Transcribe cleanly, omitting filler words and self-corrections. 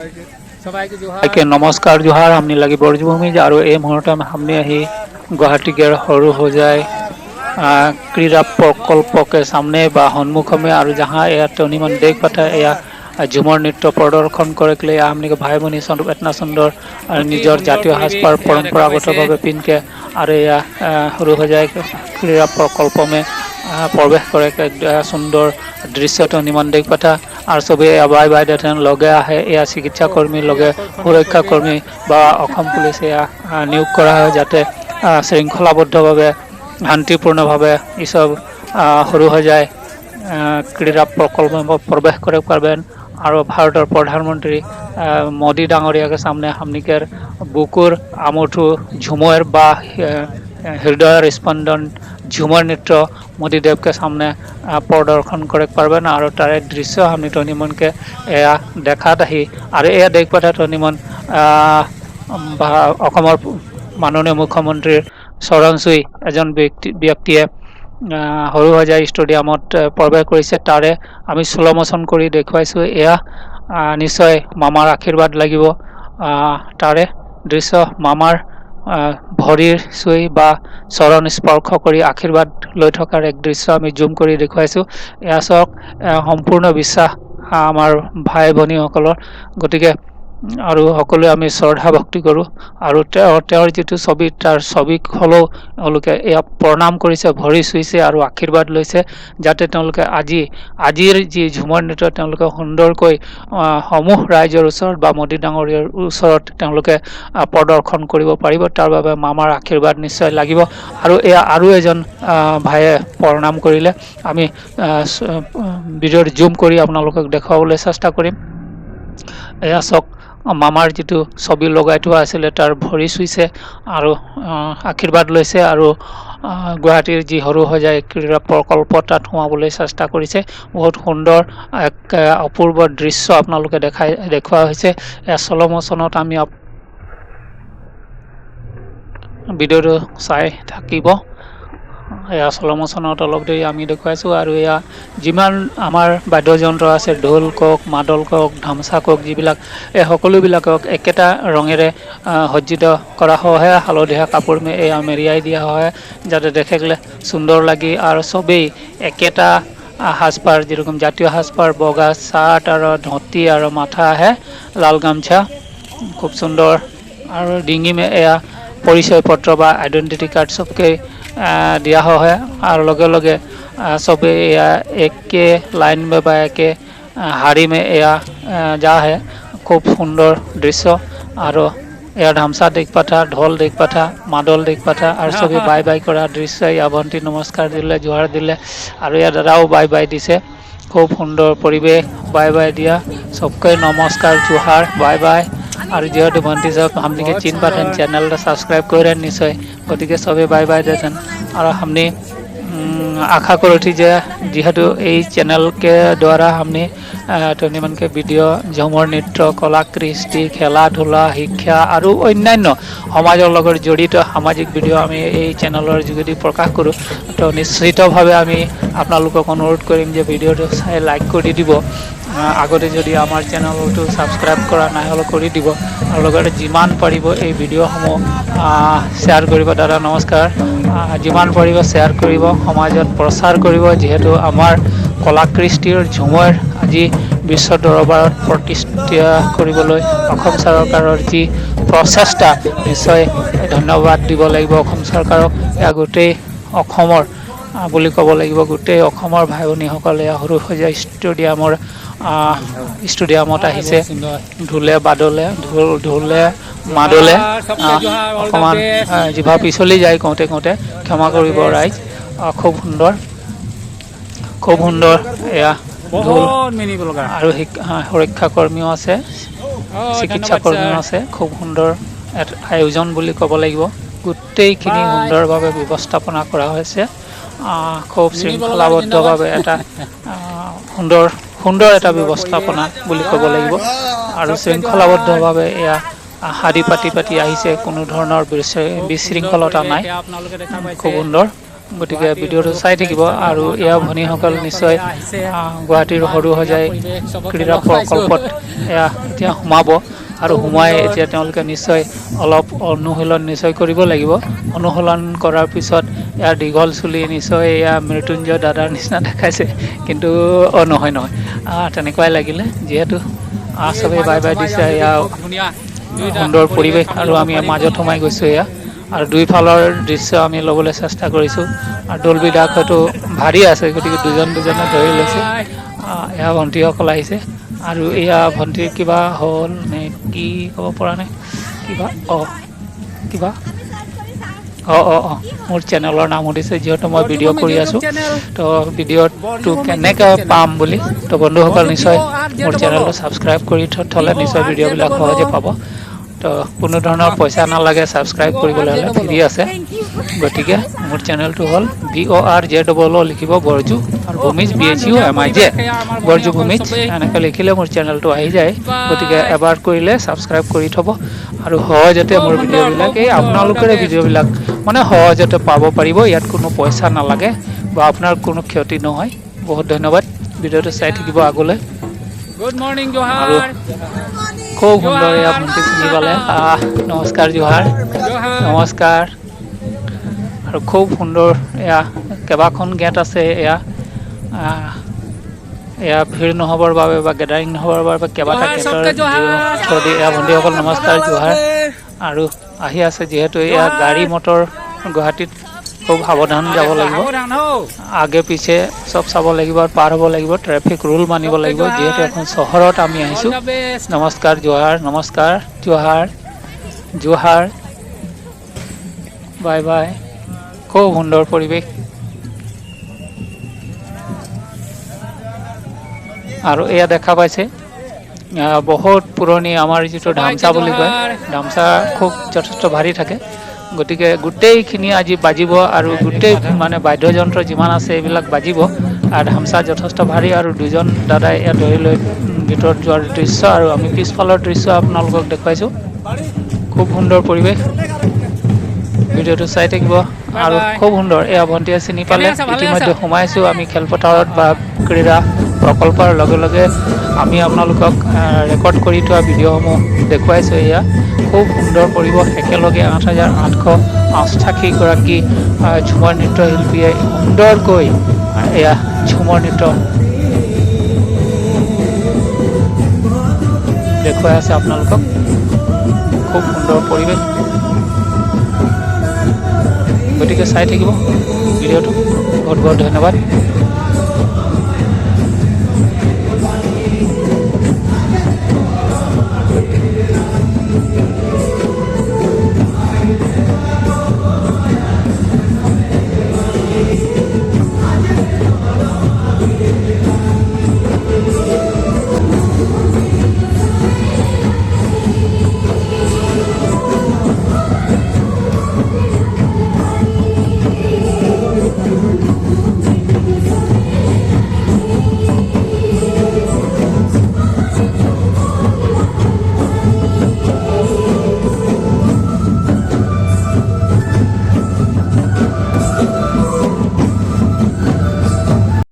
সবাইকে নমস্কাৰ জোহাৰ আমনি লাগি বৰজভূমি আৰু এই মুহূৰ্তে সামনে আহি গুৱাহাটীৰ সৰু হোজাই ক্ৰীড়া प्रकल्पके सामने बा सन्मुख में और जहाँ यह टनिमान देख पाता यह झुमर नृत्य प्रदर्शन करे के लिए हमने भाई भनी इतना सुंदर निजर जातीय साजपार परम्परागत भावे पिनके और यह सरू होजाई क्रीड़ा प्रकल्प में प्रवेश करे सुंदर दृश्य टनिमान देख पाता और सबे बाई बाई देन लगे आए या चिकित्सा कर्मी लगे सुरक्षा कर्मी बा पुलिस या नियोग करा है जाते शृंखलाबद्ध भावे शांतिपूर्ण भावे ये सब सरू होजाई क्रीड़ा प्रकल्प में प्रवेश करे पारबेन और भारतर प्रधानमंत्री मोदी डांगरिया के सामने हमनिकर बुकुर आमुठु झुमर बा हृदय स्पंदन झुमर नृत्य मोदी देव के सामने प्रदर्शन करे पारबेन और तारे दृश्य हमने टनिमन के एया देखा ही और एया देख पाता टनिमन माननीय मुख्यमंत्री चरण चुई एजन व्यक्तिये सरू होजाई स्टेडियमत प्रवेश करिছে तारे आमी स्लो मोशन करी देखुवाइছো एया निश्चय मामार आशीर्वाद লাগিব तारे दृश्य मामार भरिर चुई बा चरण स्पर्श करी आशीर्वाद লৈ থকাৰ एक दृश्य आमी जूम करी देखुवाइছো एया सक सम्पूर्ण বিশ্বাস आमार भाई भनी सकলৰ गतिके और सकलोৱে आमी श्रद्धा भक्ति करूँ और जी छवि तार छविक हलो एया प्रणाम करिছে भरि चुईছে और आशीर्वाद लैसे जाते आजिर जी झुमर नृत्य सुंदरक समूह राइजर ऊचर बा मोदी डांगरियार ऊचरत प्रदर्शन करिब पारिब तार बारे मामार आशीर्वाद निश्चय লাগিব और एया और एजन भाइये प्रणाम करिले आमी भिडिओ जूम करी आपनालोকক देखाबले चेष्टा करिम एया चक मामार जी छवि लगाई थोड़ा आছিলে तार भरि चुईছে और आशीर्वाद लैसे और गुवाहाटीर जी सरू होजाई क्रीड़ा प्रकल्प तक सोमाबले चेष्टा करिছে बहुत सुंदर एक अपूर्व दृश्य आपनालोके देखुवा होइছে स्लो मोशनत आमी भिडिओ चाই থাকিব एया स्लो मोशनत अलग देरी आमी देखुवाइছো और एया जिमान आमार बाद्ययंत्र आछे ढोल কক मादल কক ধামচা কক जिबिलाक ए सकलोबिलाকক एकेटा रंगेरे सज्जित करा है हालधिया कापोर में एया मेरियाई दिया है जाते देखे गले सुंदर लगी और सबे एकेटा साजपार जेरकम जातीय साजपार बगा शार्ट और धोती और माथा है लाल गामछा खूब सुंदर और डिंगी में एया परिचय पत्र बा आइडेंटिटी कार्ड सबके दिया है और लगे लगे सबे या एक के लाइन में बा एक हाड़ी में एया जा है खूब सुंदर दृश्य और एया ढामसा देख पाथा ढोल देख पाथा मादल देख पाथा और सभी बाय बाय करा दृश्य या भंटी नमस्कार दिले जोहार दिले और या दादाओ बाय बाय दिसे खूब सुंदर परिवेश बाय बाय दिया सबके नमस्कार जोहार बाय बाय और जेहेतु भंटी सब हमने के चिन पाथेन चैनल सब्सक्राइब करें निश्चय गति सबे बाय बाय देखें और हमने आशा करो थी जेहेतु ये चैनल के द्वारा हमने टनिमान के भिडिओ झुमर नृत्य कला कृष्टि खेला धूला शिक्षा और अन्यान्य समाजर लगत जड़ित सामाजिक भिडिओ आम ये चैनलर जोगेदि प्रकाश करूँ तो निश्चित भावे आम आपनालोকক अनुरोध करिम जे भिडिओ चाই लाइक कर दी आगते जदि आमार चैनलটো सबसक्राइब करा ना हलो कर दी और लगते जिमान पारिब ये भिडिओসমূह शेयर करिब दादा नमस्कार जिमान पारिब शेयर करिब समाजत प्रचार करिब जेहेतु आमार कला कृष्टिर झुमर আজি विश्व दरबारत प्रतिष्ठा কৰিবলৈ অসম চৰকাৰৰ जी प्रचेष्टा निश्चय धन्यवाद দিব লাগিব অসম চৰকাৰক या গোটেই অসমৰ বুলি ক'ব লাগিব গোটেই অসমৰ ভাই ভনীসকলে সৰু হোজাই ষ্টেডিয়ামত আহিছে ঢোলে বাদলে ঢোলে মাদলে অকমান জিভা পিছলি যায় কওঁতে কওঁতে ক্ষমা কৰিব ৰাইজ খুব সুন্দৰ এয়া ঢোল और सुरक्षा कर्मी আছে चिकित्सा कर्मी আছে खूब सुंदर आयोजन বুলি ক'ব লাগিব গোটেইখিনি সুন্দৰভাৱে ব্যৱস্থাপনা কৰা হৈছে खूब শৃংখলাবদ্ধভাৱে এটা সুন্দৰ এটা ব্যৱস্থাপনা বুলি ক'ব লাগিব আৰু শৃংখলাবদ্ধভাৱে এয়া শাৰী পাতি আহিছে কোনো ধৰণৰ বিশৃংখলতা নাই খুব সুন্দৰ গতিকে ভিডিঅ'টো চাই থাকিব আৰু এয়া ভনীসকল নিশ্চয় গুৱাহাটীৰ সৰু সজাই ক্ৰীড়া প্ৰকল্পত এয়া এতিয়া সোমাব আৰু সোমাই এতিয়া তেওঁলোকে নিশ্চয় অলপ অনুশীলন নিশ্চয় কৰিব লাগিব অনুশীলন কৰাৰ পিছত এয়া দীঘল চুলি নিশ্চয় এয়া মৃত্যুঞ্জয় দাদাৰ নিচিনা দেখাইছে কিন্তু নহয় তেনেকুৱাই লাগিলে যিহেতু চবেই বাই বাই দিছে এয়া সুন্দৰ পৰিৱেশ আৰু আমি মাজত সোমাই গৈছোঁ এয়া আৰু দুইফালৰ দৃশ্য আমি ল'বলৈ চেষ্টা কৰিছোঁ আৰু দলবিধাক হয়তো ভাৰী আছে গতিকে দুজনে ধৰি লৈছে এয়া ভণ্টিসকল আহিছে আৰু এয়া ভণ্টিৰ কিবা হ'ল নে কি ক'ব পৰা নাই কিবা মোৰ চেনেলৰ নাম সুধিছে যিহেতু মই ভিডিঅ' কৰি আছোঁ তো ভিডিঅ'টো কেনেকৈ পাম বুলি তো বন্ধুসকল নিশ্চয় মোৰ চেনেলটো ছাবস্ক্ৰাইব কৰি থ'লে নিশ্চয় ভিডিঅ'বিলাক সহজে পাব তো কোনো ধৰণৰ পইচা নালাগে ছাবস্ক্ৰাইব কৰিবলৈ হ'লে ফ্ৰী আছে গতিকে মোৰ চেনেলটো হ'ল VORJOO লিখিব বৰজু আৰু ভূমিজ BHUMIJ বৰজু ভূমিজ এনেকৈ লিখিলে মোৰ চেনেলটো আহি যায় গতিকে এবাৰ কৰিলে ছাবস্ক্ৰাইব কৰি থ'ব আৰু সহজতে মোৰ ভিডিঅ'বিলাক এই আপোনালোকৰে ভিডিঅ'বিলাক মানে সহজতে পাব পাৰিব ইয়াত কোনো পইচা নালাগে বা আপোনাৰ কোনো ক্ষতি নহয় বহুত ধন্যবাদ ভিডিঅ'টো চাই থাকিব আগলৈ গুড মৰ্নিং জোহাৰ খুব সুন্দৰ এয়া ভণ্টি চিনি পালে নমস্কাৰ জোহাৰ নমস্কাৰ আৰু খুব সুন্দৰ এয়া কেইবাখন গেট আছে এয়া ভিৰ নহ'বৰ বাবে বা গেডাৰিং নহ'বৰ বাবে কেইবাটা গেটৰ থ্ৰুদি এয়া ভণ্টিসকল নমস্কাৰ জোহাৰ আৰু আহি আছে যিহেতু এয়া গাড়ী মটৰ গুৱাহাটীত খুব সাৱধান যাব লাগিব আগে পিছে চব চাব লাগিব আৰু পাৰ হ'ব লাগিব ট্ৰেফিক ৰুল মানিব লাগিব যিহেতু এখন চহৰত আমি আহিছোঁ নমস্কাৰ জোহাৰ নমস্কাৰ জোহাৰ বাই বাই খুব সুন্দৰ পৰিৱেশ আৰু এয়া দেখা পাইছে বহুত পুৰণি আমাৰ যিটো ধামচা বুলি কয় ধামচা খুব যথেষ্ট ভাৰী থাকে গতিকে গোটেইখিনি আজি বাজিব আৰু গোটেই মানে বাদ্যযন্ত্ৰ যিমান আছে এইবিলাক বাজিব আৰু ধামচা যথেষ্ট ভাৰী আৰু দুজন দাদাই ইয়াত ধৰি লৈ ভিতৰত যোৱাৰ দৃশ্য আৰু আমি পিছফালৰ দৃশ্য আপোনালোকক দেখুৱাইছোঁ খুব সুন্দৰ পৰিৱেশ ভিডিঅ'টো চাই থাকিব আৰু খুব সুন্দৰ এয়া ভণ্টিয়ে চিনি পালে ইতিমধ্যে সোমাইছোঁ আমি খেলপথাৰত বা ক্ৰীড়া প্ৰকল্পৰ লগে লগে আমি আপোনালোকক ৰেকৰ্ড কৰি থোৱা ভিডিঅ'সমূহ দেখুৱাইছোঁ এয়া খুব সুন্দৰ পৰিৱেশ একেলগে 8,888গৰাকী ঝুমৰ নৃত্যশিল্পীয়ে সুন্দৰকৈ এয়া ঝুমৰ নৃত্য দেখুৱাই আছে আপোনালোকক খুব সুন্দৰ পৰিৱেশ গতিকে চাই থাকিব ভিডিঅ'টো বহুত বহুত ধন্যবাদ